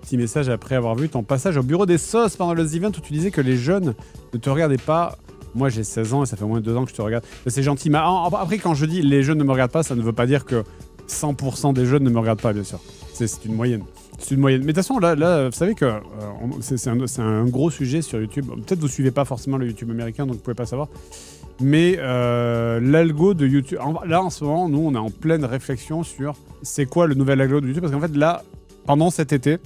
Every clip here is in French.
petit message après avoir vu ton passage au bureau des sauces pendant le The Event où tu disais que les jeunes ne te regardaient pas. Moi, j'ai 16 ans et ça fait au moins 2 ans que je te regarde. C'est gentil. Mais après, quand je dis les jeunes ne me regardent pas, ça ne veut pas dire que 100% des jeunes ne me regardent pas, bien sûr. C'est une moyenne. C'est une moyenne. Mais de toute façon, là, vous savez que c'est un gros sujet sur YouTube. Peut-être vous suivez pas forcément le YouTube américain, donc vous pouvez pas savoir. Mais l'algo de YouTube... Là, en ce moment, nous, on est en pleine réflexion sur c'est quoi le nouvel algo de YouTube. Parce qu'en fait, là, pendant cet été,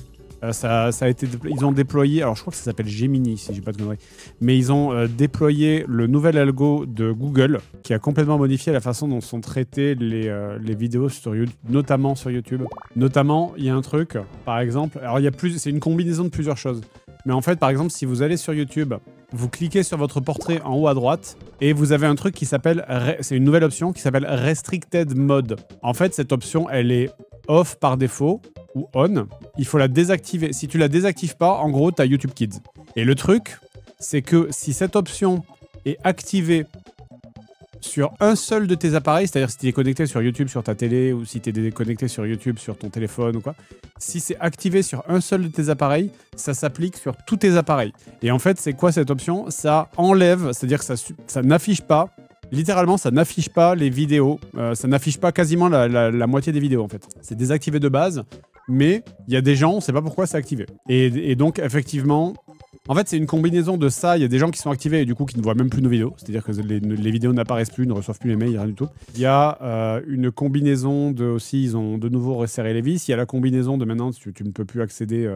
ça a été ils ont déployé... Alors, je crois que ça s'appelle Gemini, si j'ai pas de conneries. Mais ils ont déployé le nouvel algo de Google, qui a complètement modifié la façon dont sont traitées les vidéos sur YouTube, notamment sur YouTube. Notamment, il y a un truc, par exemple... Alors, c'est une combinaison de plusieurs choses. Mais en fait, par exemple, si vous allez sur YouTube, vous cliquez sur votre portrait en haut à droite et vous avez un truc qui s'appelle... C'est une nouvelle option qui s'appelle Restricted Mode. En fait, cette option, elle est off par défaut ou on. Il faut la désactiver. Si tu la désactives pas, en gros, tu as YouTube Kids. Et le truc, c'est que si cette option est activée sur un seul de tes appareils, c'est-à-dire si tu es connecté sur YouTube sur ta télé ou si tu es déconnecté sur YouTube sur ton téléphone ou quoi, si c'est activé sur un seul de tes appareils, ça s'applique sur tous tes appareils. Et en fait, c'est quoi cette option? Ça enlève, c'est-à-dire que ça n'affiche pas, littéralement, ça n'affiche pas les vidéos, ça n'affiche pas quasiment la moitié des vidéos en fait. C'est désactivé de base, mais il y a des gens, on ne sait pas pourquoi c'est activé. Et donc, effectivement... En fait, c'est une combinaison de ça. Il y a des gens qui sont activés et du coup qui ne voient même plus nos vidéos. C'est-à-dire que les vidéos n'apparaissent plus, ne reçoivent plus les mails, rien du tout. Il y a une combinaison de aussi, ils ont de nouveau resserré les vis. Il y a la combinaison de maintenant, tu ne peux plus accéder.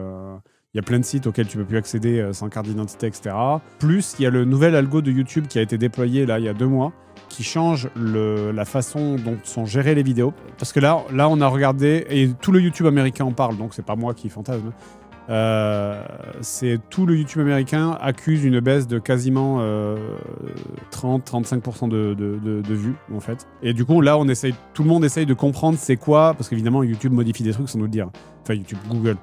Il y a plein de sites auxquels tu ne peux plus accéder sans carte d'identité, etc. Plus, il y a le nouvel algo de YouTube qui a été déployé là il y a 2 mois, qui change la façon dont sont gérées les vidéos. Parce que là, on a regardé et tout le YouTube américain en parle, donc c'est pas moi qui fantasme. C'est tout le YouTube américain accuse une baisse de quasiment 30-35% de vues en fait. Et du coup là tout le monde essaye de comprendre c'est quoi, parce qu'évidemment YouTube modifie des trucs sans nous le dire. Enfin YouTube, Google.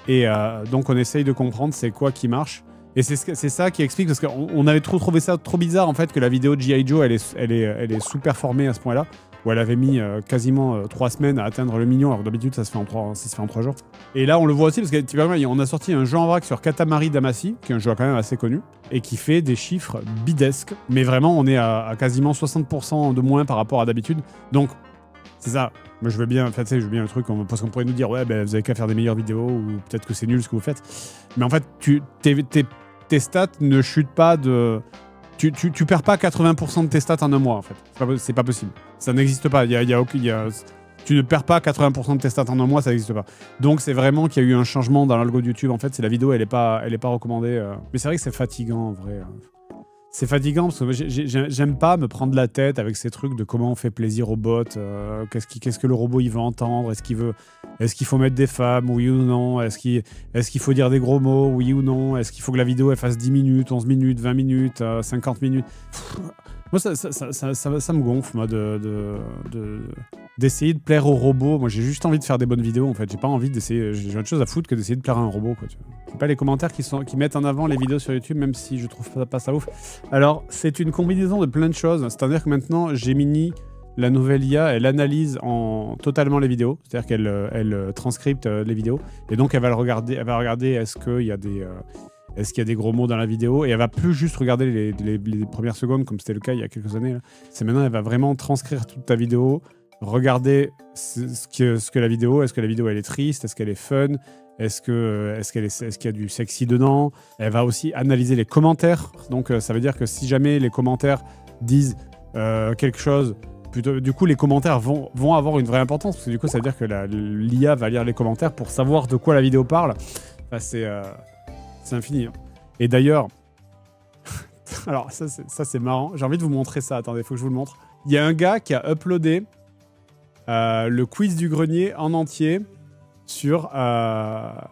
Et donc on essaye de comprendre c'est quoi qui marche. Et c'est ça qui explique, parce qu'on avait trouvé ça trop bizarre en fait que la vidéo de G.I. Joe elle est sous-performée à ce point-là, où elle avait mis quasiment 3 semaines à atteindre le million, alors d'habitude ça se fait en 3 jours. Et là on le voit aussi parce qu'on a sorti un jeu en vrac sur Katamari Damacy, qui est un jeu quand même assez connu, et qui fait des chiffres bidesques, mais vraiment on est à quasiment 60% de moins par rapport à d'habitude. Donc c'est ça, moi je veux bien, en fait, je veux bien le truc, parce qu'on pourrait nous dire ouais ben, vous avez qu'à faire des meilleures vidéos, ou peut-être que c'est nul ce que vous faites. Mais en fait tes stats ne chutent pas de... Tu perds pas 80% de tes stats en un mois, en fait. C'est pas possible. Ça n'existe pas. Tu ne perds pas 80% de tes stats en un mois, ça n'existe pas. Donc, c'est vraiment qu'il y a eu un changement dans l'algo de YouTube. En fait, c'est la vidéo, elle est pas recommandée. Mais c'est vrai que c'est fatigant, en vrai. C'est fatigant parce que j'aime pas me prendre la tête avec ces trucs de comment on fait plaisir au bot. Qu'est-ce que le robot il veut entendre? Est-ce qu'il faut mettre des femmes, oui ou non? Est-ce qu'il faut dire des gros mots, oui ou non? Est-ce qu'il faut que la vidéo elle fasse 10 minutes, 11 minutes, 20 minutes, 50 minutes? Moi, ça me gonfle, moi, d'essayer de plaire aux robots. Moi, j'ai juste envie de faire des bonnes vidéos, en fait. J'ai pas envie d'essayer... J'ai autre chose à foutre que d'essayer de plaire à un robot, quoi. C'est pas les commentaires qui mettent en avant les vidéos sur YouTube, même si je trouve pas ça ouf. Alors, c'est une combinaison de plein de choses. C'est-à-dire que maintenant, Gemini, la nouvelle IA, elle analyse totalement les vidéos. C'est-à-dire qu'elle transcripte les vidéos. Et donc, elle va regarder est-ce qu'il y a des gros mots dans la vidéo, et elle va plus juste regarder les premières secondes comme c'était le cas il y a quelques années. C'est maintenant, elle va vraiment transcrire toute ta vidéo, regarder ce que la vidéo, est-ce que la vidéo elle est triste, est-ce qu'elle est fun, est-ce qu'il y a du sexy dedans. Elle va aussi analyser les commentaires, donc ça veut dire que si jamais les commentaires disent quelque chose, plutôt, du coup les commentaires vont avoir une vraie importance, parce que du coup ça veut dire que l'IA va lire les commentaires pour savoir de quoi la vidéo parle. Enfin, c'est infini. Hein. Et d'ailleurs, alors ça c'est marrant, j'ai envie de vous montrer ça, attendez, faut que je vous le montre. Il y a un gars qui a uploadé le quiz du grenier en entier qui a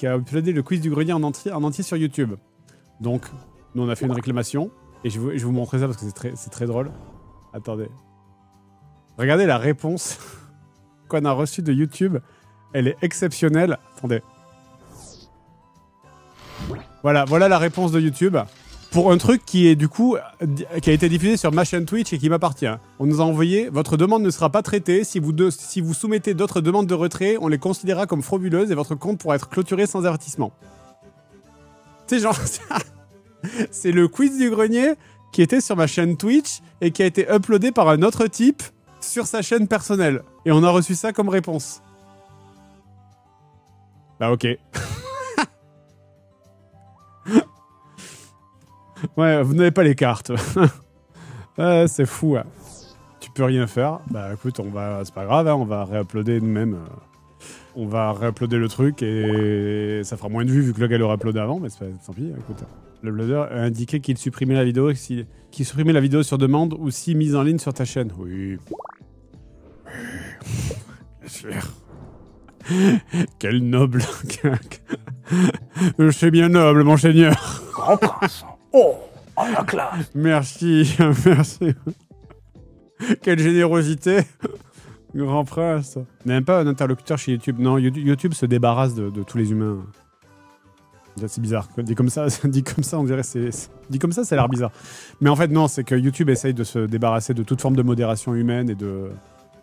uploadé le quiz du grenier en entier sur YouTube. Donc, nous on a fait une réclamation, et je vais vous montrer ça parce que c'est très drôle. Attendez. Regardez la réponse qu'on a reçue de YouTube, elle est exceptionnelle. Attendez. Voilà la réponse de YouTube. pour un truc qui est du coup qui a été diffusé sur ma chaîne Twitch et qui m'appartient. On nous a envoyé votre demande ne sera pas traitée si vous soumettez d'autres demandes de retrait, on les considérera comme frauduleuses et votre compte pourra être clôturé sans avertissement. C'est genre c'est le quiz du grenier qui était sur ma chaîne Twitch et qui a été uploadé par un autre type sur sa chaîne personnelle et on a reçu ça comme réponse. Bah ok. Ouais, vous n'avez pas les cartes. Ouais, c'est fou. Hein. Tu peux rien faire. Bah écoute, c'est pas grave, hein, on va réuploader nous-mêmes. On va réuploader le truc et ça fera moins de vues vu que le gars l'aurait uploadé avant, mais tant pis, écoute. Le uploader a indiqué qu'il supprimait la vidéo, qu'il supprimait la vidéo sur demande ou si mise en ligne sur ta chaîne. Oui. Bien sûr. Quel noble. Je suis bien noble, mon seigneur. Grand prince. Oh, la classe. Merci, merci. Quelle générosité. Grand prince. Même pas un interlocuteur chez YouTube. Non, YouTube se débarrasse de tous les humains. C'est bizarre. Dit comme ça, on dirait dit comme ça a l'air bizarre. Mais en fait, non, c'est que YouTube essaye de se débarrasser de toute forme de modération humaine et de...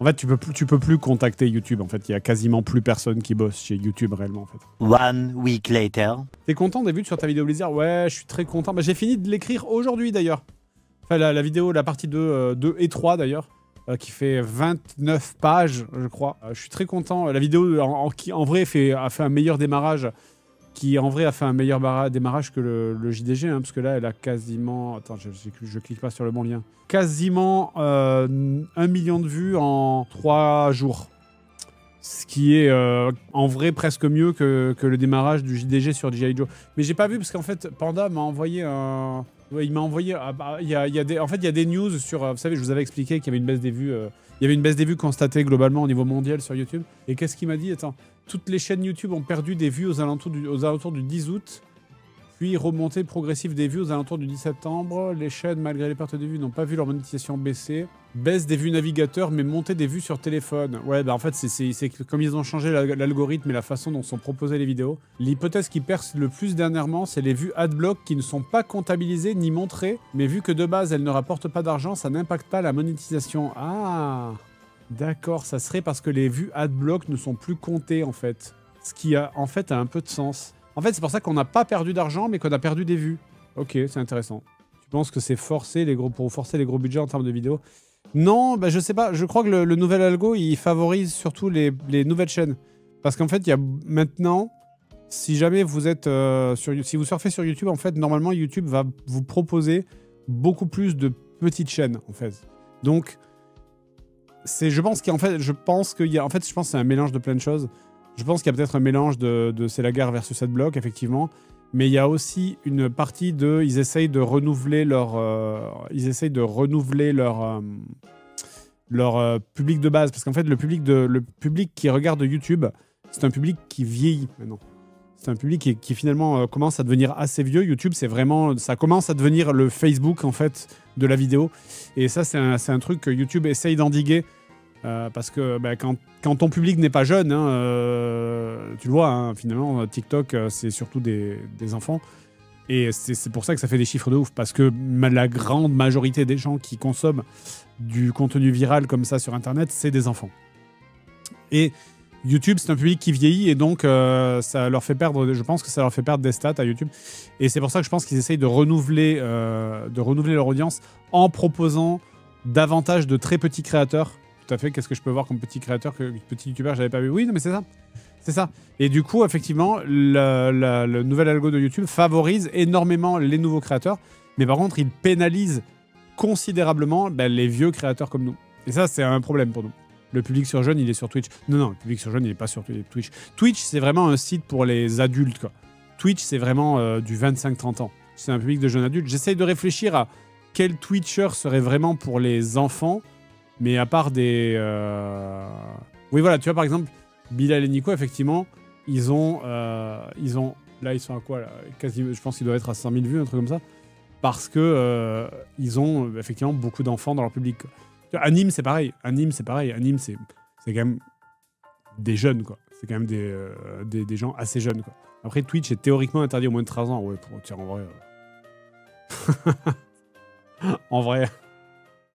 En fait, tu peux plus contacter YouTube. En fait, il y a quasiment plus personne qui bosse chez YouTube réellement. En fait. 1 week later. T'es content des vues sur ta vidéo Blizzard? Ouais, je suis très content. Bah, j'ai fini de l'écrire aujourd'hui d'ailleurs. Enfin, la vidéo, la partie 2 et 3 d'ailleurs, qui fait 29 pages, je crois. Je suis très content. La vidéo, qui en vrai a fait un meilleur démarrage. Qui en vrai a fait un meilleur démarrage que le JDG, hein, parce que là, elle a quasiment... Attends, je clique pas sur le bon lien. Quasiment 1 million de vues en 3 jours. Ce qui est en vrai presque mieux que le démarrage du JDG sur G.I. Joe. Mais j'ai pas vu parce qu'en fait, Panda m'a envoyé un... Ouais, il m'a envoyé... En fait, il y a des news sur... vous savez, je vous avais expliqué qu'il y avait une baisse des vues... il y avait une baisse des vues constatée globalement au niveau mondial sur YouTube. Et qu'est-ce qu'il m'a dit? Attends, toutes les chaînes YouTube ont perdu des vues aux alentours du 10 août, puis remontée progressive des vues aux alentours du 10 septembre. Les chaînes, malgré les pertes de vues, n'ont pas vu leur monétisation baisser. Baisse des vues navigateurs, mais montée des vues sur téléphone. Ouais, bah en fait, c'est comme ils ont changé l'algorithme et la façon dont sont proposées les vidéos. L'hypothèse qui perce le plus dernièrement, c'est les vues adblock qui ne sont pas comptabilisées ni montrées, mais vu que de base, elles ne rapportent pas d'argent, ça n'impacte pas la monétisation. Ah, d'accord, ça serait parce que les vues adblock ne sont plus comptées, en fait. Ce qui, en fait, a un peu de sens. En fait, c'est pour ça qu'on n'a pas perdu d'argent, mais qu'on a perdu des vues. Ok, c'est intéressant. Tu penses que c'est forcer pour forcer les gros budgets en termes de vidéos? Non, bah je sais pas. Je crois que le nouvel algo, il favorise surtout les nouvelles chaînes. Parce qu'en fait, il y a maintenant, si jamais vous êtes si vous surfez sur YouTube, en fait, normalement, YouTube va vous proposer beaucoup plus de petites chaînes, en fait. Donc, je pense que c'est un mélange de plein de choses. Je pense qu'il y a peut-être un mélange de c'est la guerre versus Adblock, effectivement. Mais il y a aussi une partie ils essayent de renouveler leur public de base. Parce qu'en fait, le public qui regarde YouTube, c'est un public qui vieillit maintenant. C'est un public qui finalement commence à devenir assez vieux. YouTube, ça commence à devenir le Facebook, en fait, de la vidéo. Et ça, c'est un truc que YouTube essaye d'endiguer. Parce que quand ton public n'est pas jeune, hein, tu le vois, hein, finalement, TikTok, c'est surtout des enfants. Et c'est pour ça que ça fait des chiffres de ouf. Parce que la grande majorité des gens qui consomment du contenu viral comme ça sur Internet, c'est des enfants. Et YouTube, c'est un public qui vieillit et donc ça leur fait perdre, je pense que ça leur fait perdre des stats à YouTube. Et c'est pour ça que je pense qu'ils essayent de renouveler leur audience en proposant davantage de très petits créateurs. Tout à fait, qu'est-ce que je peux voir comme petit créateur, petit youtubeur, j'avais pas vu. Oui, non, mais c'est ça. C'est ça. Et du coup, effectivement, le nouvel algo de YouTube favorise énormément les nouveaux créateurs, mais par contre, il pénalise considérablement les vieux créateurs comme nous. Et ça, c'est un problème pour nous. Le public sur jeune, il est sur Twitch. Non, le public sur jeune, il n'est pas sur Twitch. Twitch, c'est vraiment un site pour les adultes, quoi. Twitch, c'est vraiment du 25-30 ans. C'est un public de jeunes adultes. J'essaye de réfléchir à quel Twitcher serait vraiment pour les enfants. Mais à part des... Oui, voilà, tu vois, par exemple, Bilal et Nico, effectivement, ils ont... Là, ils sont à quoi, là? Je pense qu'ils doivent être à 100 000 vues, un truc comme ça. Parce que ils ont, effectivement, beaucoup d'enfants dans leur public. Anime, c'est pareil. Anime, c'est quand même des jeunes, quoi. C'est quand même des gens assez jeunes, quoi. Après, Twitch est théoriquement interdit aux moins de 13 ans. Ouais, tiens, en vrai... En vrai.